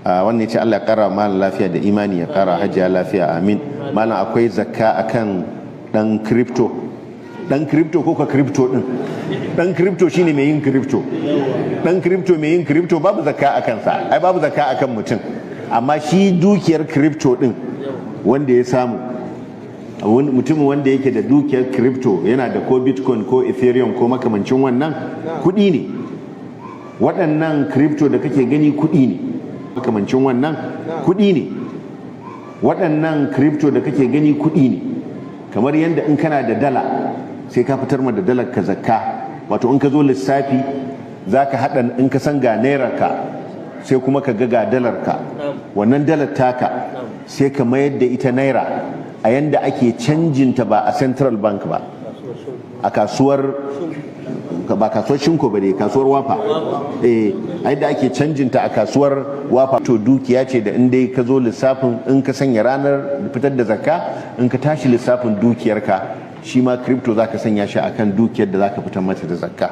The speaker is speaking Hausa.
wannan ce Allah ya kara malam lafiya da imani ya kara hajiya lafiya amin. Malam akwai zakka akan dan crypto ko ka crypto din? Dan crypto shine mai yin crypto. Dan crypto mai yin crypto babu zakka akan sa, ai babu zakka akan mutum. Amma shi dukiyar crypto din wanda ya samu, mutumin wanda yake da dukiyar crypto yana da ko bitcoin ko ethereum ko makamancin wannan, kuɗi ne. Waɗannan crypto da kake gani kuɗi ne, makamancin wannan kuɗi ne. Waɗannan crypto da kake gani kuɗi ne, kamar yadda in kana da dala sai ka fitar ma da dalar ka zakka. Wato in ka zo lissafi za ka haɗa, in ka san ga naira ka sai kuma ka ga dalar ka, wannan dalar taka sai ka mayar da ita naira a yanda ake canjinta ba a central bank ba, a kasuwar, ba kasuwar shinko ba ne, kasuwar wafa, a yadda ake canjinta a kasuwar wafa. To dukiya ce da in dai ka zo lissafin, in ka sanya ranar fitar da zakka, in ka tashi lissafin dukiyarka, shi ma crypto za ka sanya shi akan dukiyar da za ka fitar mata da zakka.